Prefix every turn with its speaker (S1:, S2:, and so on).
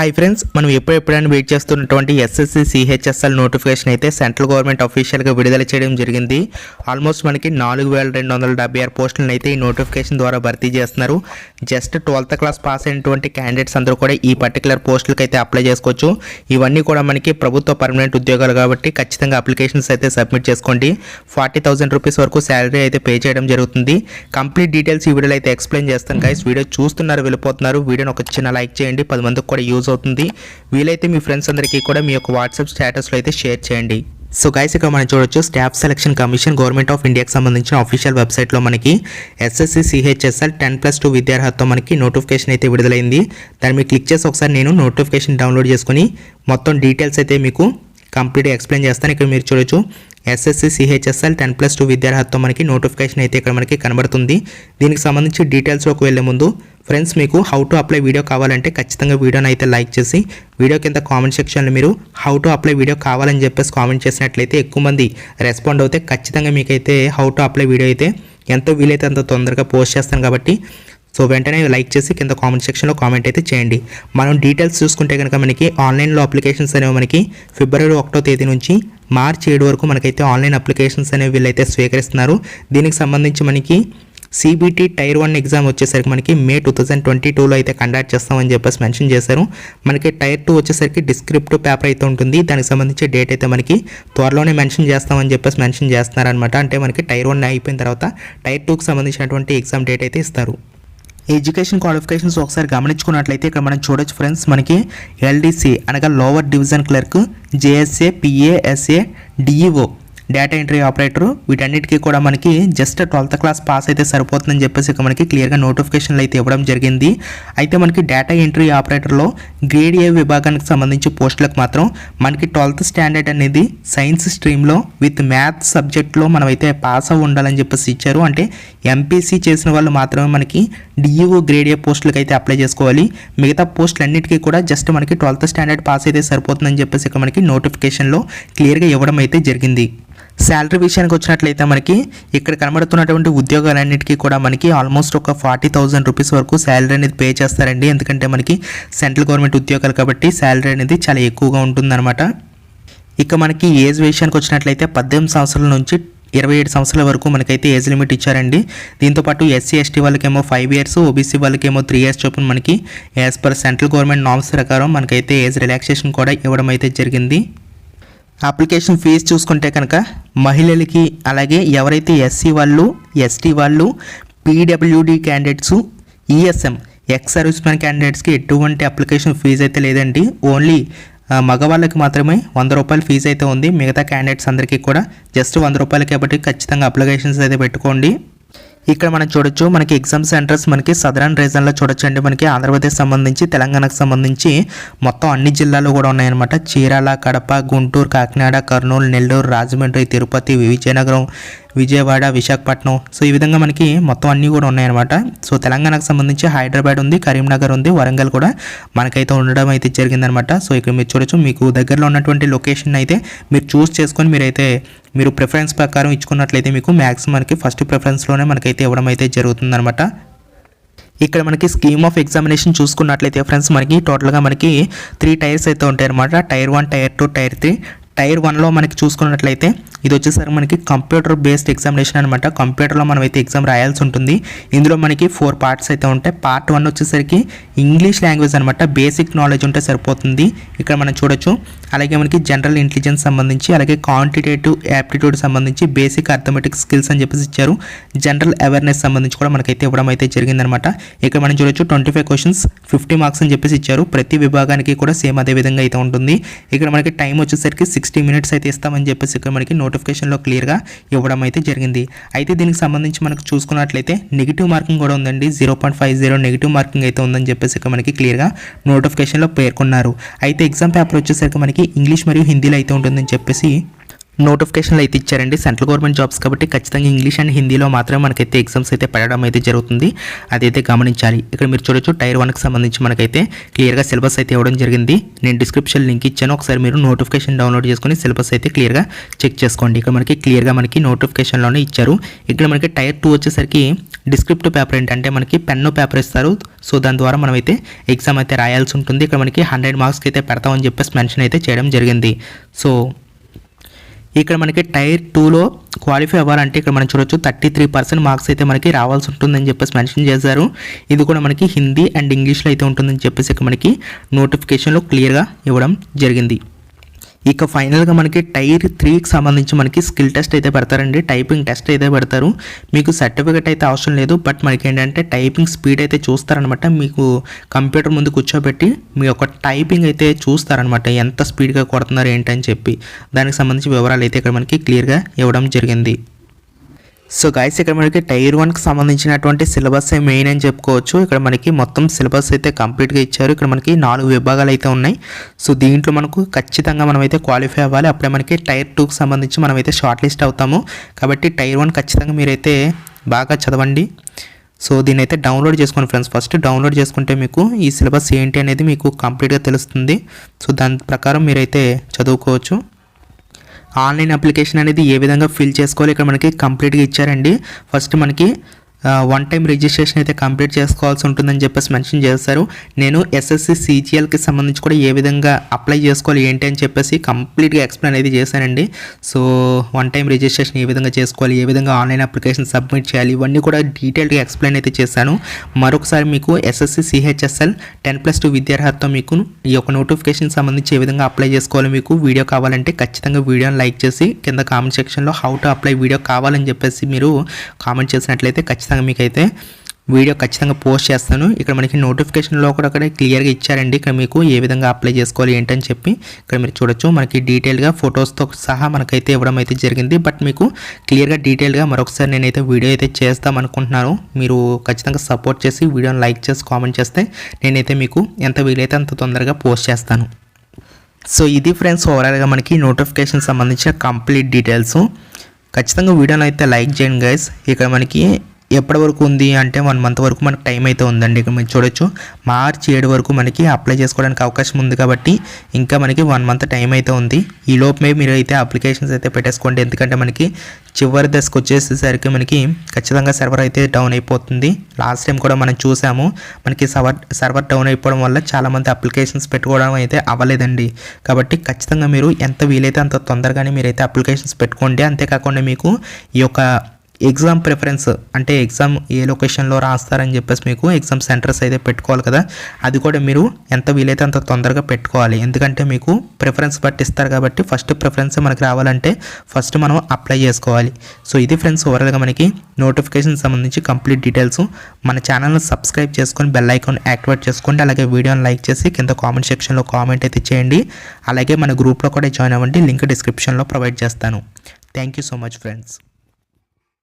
S1: Hi friends, మనం ఎప్పుడెప్పుడైనా wait చేస్తున్నటువంటి SSC CHSL notification అయితే సెంట్రల్ గవర్నమెంట్ అఫీషియల్గా విడుదల చేయడం జరిగింది. ఆల్మోస్ట్ మనకి 4276 పోస్టులను అయితే ఈ నోటిఫికేషన్ ద్వారా భర్తీ చేస్తున్నారు. జస్ట్ 12th క్లాస్ పాస్ అయినటువంటి క్యాండిడేట్స్ అందరూ కూడా ఈ పర్టికులర్ పోస్టులకు అయితే అప్లై చేసుకోవచ్చు. ఇవన్నీ కూడా మనకి ప్రభుత్వ పర్మనెంట్ ఉద్యోగాలు కాబట్టి ఖచ్చితంగా అప్లికేషన్స్ అయితే సబ్మిట్ చేసుకోండి. 40,000 రూపీస్ వరకు శాలరీ అయితే పే చేయడం జరుగుతుంది. కంప్లీట్ డీటెయిల్స్ ఈ వీడియోలో అయితే ఎక్స్ప్లెయిన్ చేస్తాను గైస్. వీడియో చూస్తున్నారు, వెళ్ళిపోతున్నారు, వీడియోని ఒక చిన్న లైక్ చేయండి, 10 మందికి కూడా యూజ్ అవుతుంది. వీలైతే మీ ఫ్రెండ్స్ అందరికీ కూడా మీ యొక్క వాట్సాప్ స్టేటస్లో అయితే షేర్ చేయండి. సో గైస్, ఇక్కడ మనం చూడొచ్చు staff selection commission government of ఇండియాకి సంబంధించిన అఫీషియల్ వెబ్సైట్లో మనకి ఎస్ఎస్సి సిహెచ్ఎస్ఎల్ 10+2 విద్యార్హతతో మనకి నోటిఫికేషన్ అయితే విడుదలైంది. దాన్ని మీరు క్లిక్ చేసి ఒకసారి నేను నోటిఫికేషన్ డౌన్లోడ్ చేసుకుని మొత్తం డీటెయిల్స్ అయితే మీకు కంప్లీట్గా ఎక్స్ప్లెయిన్ చేస్తాను. ఇక్కడ మీరు చూడొచ్చు ఎస్ఎస్సి సిహెచ్ఎస్ఎల్ 10+2 విద్యార్హతతో మనకి నోటిఫికేషన్ అయితే ఇక్కడ మనకి కనబడుతుంది. దీనికి సంబంధించి డీటెయిల్స్లోకి వెళ్ళే ముందు ఫ్రెండ్స్, మీకు హౌ టు అప్లై వీడియో కావాలంటే ఖచ్చితంగా వీడియోని అయితే లైక్ చేసి వీడియో కింద కామెంట్ సెక్షన్లో మీరు హౌ టు అప్లై వీడియో కావాలని చెప్పేసి కామెంట్ చేసినట్లయితే ఎక్కువ మంది రెస్పాండ్ అవుతే ఖచ్చితంగా మీకైతే హౌ టు అప్లై వీడియో అయితే ఎంతో వీలైతే అంత తొందరగా పోస్ట్ చేస్తాను. కాబట్టి సో వెంటనే లైక్ చేసి కింద కామెంట్ సెక్షన్లో కామెంట్ అయితే చేయండి. మనం డీటెయిల్స్ చూసుకుంటే కనుక మనకి ఆన్లైన్లో అప్లికేషన్స్ అనేవి మనకి ఫిబ్రవరి 1వ తేదీ నుంచి మార్చి 7 వరకు మనకైతే ఆన్లైన్ అప్లికేషన్స్ అనేవి వీళ్ళైతే స్వీకరిస్తున్నారు. దీనికి సంబంధించి మనకి సిబిటి టైర్ 1 ఎగ్జామ్ వచ్చేసరికి మనకి మే 2022లో అయితే కండక్ట్ చేస్తామని చెప్పేసి మెన్షన్ చేశారు. మనకి టైర్ 2 వచ్చేసరికి డిస్క్రిప్టివ్ పేపర్ అయితే ఉంటుంది. దానికి సంబంధించి డేట్ అయితే మనకి త్వరలోనే మెన్షన్ చేస్తామని చెప్పేసి మెన్షన్ చేస్తున్నారనమాట. అంటే మనకి టైర్ 1 అయిపోయిన తర్వాత టైర్ 2కి సంబంధించినటువంటి ఎగ్జామ్ డేట్ అయితే ఇస్తారు. ఎడ్యుకేషన్ క్వాలిఫికేషన్స్ ఒకసారి గమనించుకున్నట్లయితే ఇక్కడ మనం చూడొచ్చు ఫ్రెండ్స్, మనకి ఎల్డీసీ అనగా lower division clerk, JSA, PASA, DEO, data entry operator, వీటన్నిటికీ కూడా మనకి జస్ట్ 12th క్లాస్ పాస్ అయితే సరిపోతుందని చెప్పేసి ఇక మనకి క్లియర్గా నోటిఫికేషన్లు అయితే ఇవ్వడం జరిగింది. అయితే మనకి డేటా ఎంట్రీ ఆపరేటర్లో గ్రేడ్ ఏ విభాగానికి సంబంధించి పోస్టులకు మాత్రం మనకి 12th స్టాండర్డ్ అనేది సైన్స్ స్ట్రీమ్లో విత్ మ్యాథ్స్ సబ్జెక్ట్లో మనమైతే పాస్ అవ్వ ఉండాలని చెప్పేసి ఇచ్చారు. అంటే ఎంపీసీ చేసిన వాళ్ళు మాత్రమే మనకి డిఈఓ గ్రేడ్ ఏ పోస్టులకు అయితే అప్లై చేసుకోవాలి. మిగతా పోస్టులు అన్నిటికీ కూడా జస్ట్ మనకి 12th స్టాండర్డ్ పాస్ అయితే సరిపోతుందని చెప్పేసి ఇక మనకి నోటిఫికేషన్లో క్లియర్గా ఇవ్వడం అయితే జరిగింది. శాలరీ విషయానికి వచ్చినట్లయితే మనకి ఇక్కడ కనబడుతున్నటువంటి ఉద్యోగాలన్నిటికీ కూడా మనకి ఆల్మోస్ట్ ఒక 40,000 రూపీస్ వరకు శాలరీ అనేది పే చేస్తారండి. ఎందుకంటే మనకి సెంట్రల్ గవర్నమెంట్ ఉద్యోగాలు కాబట్టి శాలరీ అనేది చాలా ఎక్కువగా ఉంటుందన్నమాట. ఇక మనకి ఏజ్ విషయానికి వచ్చినట్లయితే 18 సంవత్సరాల నుంచి 27 సంవత్సరాల వరకు మనకైతే ఏజ్ లిమిట్ ఇచ్చారండి. దీంతోపాటు ఎస్సీ ఎస్టీ వాళ్ళకేమో 5 years, ఓబీసీ వాళ్ళకేమో 3 years చొప్పున మనకి as per central government norms ప్రకారం మనకైతే ఏజ్ రిలాక్సేషన్ కూడా ఇవ్వడం అయితే జరిగింది. అప్లికేషన్ ఫీజు చూసుకుంటే కనుక మహిళలకి, అలాగే ఎవరైతే ఎస్సీ వాళ్ళు, ఎస్టీ వాళ్ళు, PWD candidates, ESM ex service man క్యాండిడేట్స్కి ఎటువంటి అప్లికేషన్ ఫీజు అయితే లేదండి. ఓన్లీ మగవాళ్ళకి మాత్రమే 100 రూపాయల ఫీజు అయితే ఉంది. మిగతా క్యాండిడేట్స్ అందరికీ కూడా జస్ట్ 100 రూపాయలు కాబట్టి ఖచ్చితంగా అప్లికేషన్స్ అయితే పెట్టుకోండి. ఇక్కడ మనం చూడొచ్చు మనకి ఎగ్జామ్ సెంటర్స్ మనకి సదరన్ రీజన్లో చూడొచ్చు అండి. మనకి ఆంధ్రప్రదేశ్ సంబంధించి, తెలంగాణకు సంబంధించి మొత్తం అన్ని జిల్లాల్లో కూడా ఉన్నాయన్నమాట. చీరాల, కడప, గుంటూరు, కాకినాడ, కర్నూలు, నెల్లూరు, రాజమండ్రి, తిరుపతి, విజయనగరం, విజయవాడ, విశాఖపట్నం, సో ఈ విధంగా మనకి మొత్తం అన్నీ కూడా ఉన్నాయన్నమాట. సో తెలంగాణకు సంబంధించి హైదరాబాద్ ఉంది, కరీంనగర్ ఉంది, వరంగల్ కూడా మనకైతే ఉండడం అయితే జరిగిందనమాట. సో ఇక్కడ మీరు చూడొచ్చు, మీకు దగ్గరలో ఉన్నటువంటి లొకేషన్ అయితే మీరు చూస్ చేసుకొని మీరు ప్రిఫరెన్స్ ప్రకారం ఇచ్చుకున్నట్లయితే మీకు మ్యాక్సిమం మనకి ఫస్ట్ ప్రిఫరెన్స్లోనే మనకైతే ఇవ్వడం అయితే జరుగుతుందన్నమాట. ఇక్కడ మనకి స్కీమ్ ఆఫ్ ఎగ్జామినేషన్ చూసుకున్నట్లయితే ఫ్రెండ్స్, మనకి టోటల్గా మనకి 3 టైర్స్ అయితే ఉంటాయి అనమాట. Tier 1, tier 2, tier 3. టైర్ 1లో మనకి చూసుకున్నట్లయితే ఇది వచ్చేసరికి మనకి కంప్యూటర్ బేస్డ్ ఎగ్జామినేషన్ అనమాట. కంప్యూటర్లో మనం అయితే ఎగ్జామ్ రాయాల్సి ఉంటుంది. ఇందులో మనకి 4 parts అయితే ఉంటాయి. పార్ట్ 1 వచ్చేసరికి ఇంగ్లీష్ లాంగ్వేజ్ అనమాట. బేసిక్ నాలెడ్జ్ ఉంటే సరిపోతుంది. ఇక్కడ మనం చూడొచ్చు. అలాగే మనకి జనరల్ ఇంటెలిజెన్స్ సంబంధించి, అలాగే క్వాంటిటేటివ్ యాప్టిట్యూడ్ సంబంధించి, బేసిక్ అర్థమెటిక్ స్కిల్స్ అని చెప్పేసి ఇచ్చారు. జనరల్ అవేర్నెస్ సంబంధించి కూడా మనకైతే ఇవ్వడం అయితే జరిగిందనమాట. ఇక్కడ మనం చూడొచ్చు 25 questions 50 marks అని చెప్పేసి ఇచ్చారు. ప్రతి విభాగానికి కూడా సేమ్ అదే విధంగా అయితే ఉంటుంది. ఇక్కడ మనకి టైం వచ్చేసరికి 60 minutes అయితే ఇస్తామని చెప్పేసి ఇక్కడ మనకి నోటిఫికేషన్లో క్లియర్గా ఇవ్వడం అయితే జరిగింది. అయితే దీనికి సంబంధించి మనకు చూసుకున్నట్లయితే నెగిటివ్ మార్కింగ్ కూడా ఉందండి. 0.50 నెగిటివ్ మార్కింగ్ అయితే ఉందని చెప్పేసి ఇక్కడ మనకి క్లియర్గా నోటిఫికేషన్లో పేర్కొన్నారు. అయితే ఎగ్జామ్ పేపర్ వచ్చేసరికి మనకి ఇంగ్లీష్ మరియు హిందీలో అయితే ఉంటుందని చెప్పేసి నోటిఫికేషన్లు అయితే ఇచ్చారండి. సెంట్రల్ గవర్నమెంట్ జాబ్స్ కాబట్టి ఖచ్చితంగా ఇంగ్లీష్ అండ్ హిందీలో మాత్రమే మనకైతే ఎగ్జామ్స్ అయితే పెట్టడం అయితే జరుగుతుంది. అదైతే గమనించాలి. ఇక్కడ మీరు చూడొచ్చు టైర్ 1కి సంబంధించి మనకైతే క్లియర్గా సిలబస్ అయితే ఇవ్వడం జరిగింది. నేను డిస్క్రిప్షన్ లింక్ ఇచ్చాను, ఒకసారి మీరు నోటిఫికేషన్ డౌన్లోడ్ చేసుకుని సిలబస్ అయితే క్లియర్గా చెక్ చేసుకోండి. ఇక్కడ మనకి క్లియర్గా మనకి నోటిఫికేషన్లోనే ఇచ్చారు. ఇక్కడ మనకి టైర్ 2 వచ్చేసరికి డిస్క్రిప్టివ్ పేపర్ ఏంటంటే మనకి పెన్ను పేపర్ ఇస్తారు. సో దాని ద్వారా మనం అయితే ఎగ్జామ్ అయితే రాయాల్సి ఉంటుంది. ఇక్కడ మనకి 100 మార్క్స్కి అయితే పెడతామని చెప్పేసి మెన్షన్ అయితే చేయడం జరిగింది. సో ఇక్కడ మనకి టైర్ 2లో క్వాలిఫై అవ్వాలంటే ఇక్కడ మనం చూడొచ్చు 33% మార్క్స్ అయితే మనకి రావాల్సి ఉంటుందని చెప్పేసి మెన్షన్ చేశారు. ఇది కూడా మనకి హిందీ అండ్ ఇంగ్లీష్లో అయితే ఉంటుందని చెప్పేసి ఇక్కడ మనకి నోటిఫికేషన్లో క్లియర్గా ఇవ్వడం జరిగింది. ఇక ఫైనల్గా మనకి టైర్ 3కి సంబంధించి మనకి స్కిల్ టెస్ట్ అయితే పెడతారండి. టైపింగ్ టెస్ట్ అయితే పెడతారు. మీకు సర్టిఫికేట్ అయితే అవసరం లేదు, బట్ మనకి ఏంటంటే టైపింగ్ స్పీడ్ అయితే చూస్తారనమాట. మీకు కంప్యూటర్ ముందు కూర్చోబెట్టి మీ యొక్క టైపింగ్ అయితే చూస్తారనమాట, ఎంత స్పీడ్గా కొడుతున్నారు ఏంటని చెప్పి. దానికి సంబంధించి వివరాలు అయితే ఇక్కడ మనకి క్లియర్గా ఇవ్వడం జరిగింది. సో గైస్ ఇక్కడ మనకి టైర్ 1కి సంబంధించినటువంటి సిలబస్ మెయిన్ అని చెప్పుకోవచ్చు. ఇక్కడ మనకి మొత్తం సిలబస్ అయితే కంప్లీట్గా ఇచ్చారు. ఇక్కడ మనకి 4 విభాగాలు అయితే ఉన్నాయి. సో దీంట్లో మనకు ఖచ్చితంగా మనమైతే క్వాలిఫై అవ్వాలి. అప్పుడే మనకి టైర్ 2కి సంబంధించి మనమైతే షార్ట్ లిస్ట్ అవుతాము. కాబట్టి టైర్ 1 ఖచ్చితంగా మీరైతే బాగా చదవండి. సో దీన్ని అయితే డౌన్లోడ్ చేసుకోండి ఫ్రెండ్స్. ఫస్ట్ డౌన్లోడ్ చేసుకుంటే మీకు ఈ సిలబస్ ఏంటి అనేది మీకు కంప్లీట్గా తెలుస్తుంది. సో దాని ప్రకారం మీరైతే చదువుకోవచ్చు. ఆన్లైన్ అప్లికేషన్ అనేది ఏ విధంగా ఫిల్ చేసుకోవాలి ఇక్కడ మనకి కంప్లీట్గా ఇచ్చారండి. ఫస్ట్ మనకి 1 టైం రిజిస్ట్రేషన్ అయితే కంప్లీట్ చేసుకోవాల్సి ఉంటుందని చెప్పేసి మెన్షన్ చేస్తారు. నేను ఎస్ఎస్సి సిజిఎల్కి సంబంధించి కూడా ఏ విధంగా అప్లై చేసుకోవాలి ఏంటి అని చెప్పేసి కంప్లీట్గా ఎక్స్ప్లెయిన్ అయితే చేశానండి. సో 1 టైం రిజిస్ట్రేషన్ ఏ విధంగా చేసుకోవాలి, ఏ విధంగా ఆన్లైన్ అప్లికేషన్ సబ్మిట్ చేయాలి, ఇవన్నీ కూడా డీటెయిల్గా ఎక్స్ప్లెయిన్ అయితే చేశాను. మరొకసారి మీకు ఎస్ఎస్సి సిహెచ్ఎస్ఎల్ 10+2 విద్యార్హతతో మీకు ఈ యొక్క నోటిఫికేషన్ సంబంధించి ఏ విధంగా అప్లై చేసుకోవాలి మీకు వీడియో కావాలంటే ఖచ్చితంగా వీడియోని లైక్ చేసి కింద కామెంట్ సెక్షన్లో హౌ టు అప్లై వీడియో కావాలని చెప్పేసి మీరు కామెంట్ చేసినట్లయితే ఖచ్చితంగా మీకైతే వీడియో ఖచ్చితంగా పోస్ట్ చేస్తాను. ఇక్కడ మనకి నోటిఫికేషన్లో కూడా అక్కడ క్లియర్గా ఇచ్చారండి. ఇక్కడ మీకు ఏ విధంగా అప్లై చేసుకోవాలి ఏంటని చెప్పి ఇక్కడ మీరు చూడొచ్చు. మనకి డీటెయిల్గా ఫొటోస్తో సహా మనకైతే ఇవ్వడం అయితే జరిగింది. బట్ మీకు క్లియర్గా డీటెయిల్గా మరొకసారి నేనైతే వీడియో అయితే చేస్తాం అనుకుంటున్నాను. మీరు ఖచ్చితంగా సపోర్ట్ చేసి వీడియోని లైక్ చేసి కామెంట్ చేస్తే నేనైతే మీకు ఎంత వీలైతే అంత తొందరగా పోస్ట్ చేస్తాను. సో ఇది ఫ్రెండ్స్ ఓవరాల్గా మనకి నోటిఫికేషన్ సంబంధించిన కంప్లీట్ డీటెయిల్స్. ఖచ్చితంగా వీడియోని అయితే లైక్ చేయండి గైస్. ఇక్కడ మనకి ఎప్పటి వరకు ఉంది అంటే 1 మంత్ వరకు మనకు టైం అయితే ఉందండి. ఇక్కడ మీరు చూడొచ్చు మార్చి 7 వరకు మనకి అప్లై చేసుకోవడానికి అవకాశం ఉంది. కాబట్టి ఇంకా మనకి 1 మంత్ టైం అయితే ఉంది. ఈ లోపే మీరు అయితే అప్లికేషన్స్ అయితే పెట్టేసుకోండి. ఎందుకంటే మనకి చివరి దశకు వచ్చేసేసరికి మనకి ఖచ్చితంగా సర్వర్ అయితే డౌన్ అయిపోతుంది. లాస్ట్ టైం కూడా మనం చూసాము, మనకి సర్వర్ డౌన్ అయిపోవడం వల్ల చాలామంది అప్లికేషన్స్ పెట్టుకోవడం అయితే అవ్వలేదండి. కాబట్టి ఖచ్చితంగా మీరు ఎంత వీలైతే అంత తొందరగానే మీరైతే అప్లికేషన్స్ పెట్టుకోండి. అంతేకాకుండా మీకు ఈ యొక్క ఎగ్జామ్ ప్రిఫరెన్స్ అంటే ఎగ్జామ్ ఏ లొకేషన్లో రాస్తారని చెప్పేసి మీకు ఎగ్జామ్ సెంటర్స్ అయితే పెట్టుకోవాలి కదా, అది కూడా మీరు ఎంత వీలైతే అంత తొందరగా పెట్టుకోవాలి. ఎందుకంటే మీకు ప్రిఫరెన్స్ బట్టి ఇస్తారు కాబట్టి ఫస్ట్ ప్రిఫరెన్స్ మనకి రావాలంటే ఫస్ట్ మనం అప్లై చేసుకోవాలి. సో ఇది ఫ్రెండ్స్ ఓవరాల్గా మనకి నోటిఫికేషన్ సంబంధించి కంప్లీట్ డీటెయిల్స్. మన ఛానల్ని సబ్స్క్రైబ్ చేసుకొని బెల్ ఐకాన్ యాక్టివేట్ చేసుకోండి. అలాగే వీడియోని లైక్ చేసి కింద కామెంట్ సెక్షన్లో కామెంట్ అయితే చేయండి. అలాగే మన గ్రూప్లో కూడా జాయిన్ అవ్వండి. లింక్ డిస్క్రిప్షన్లో ప్రొవైడ్ చేస్తాను. Thank you so much friends.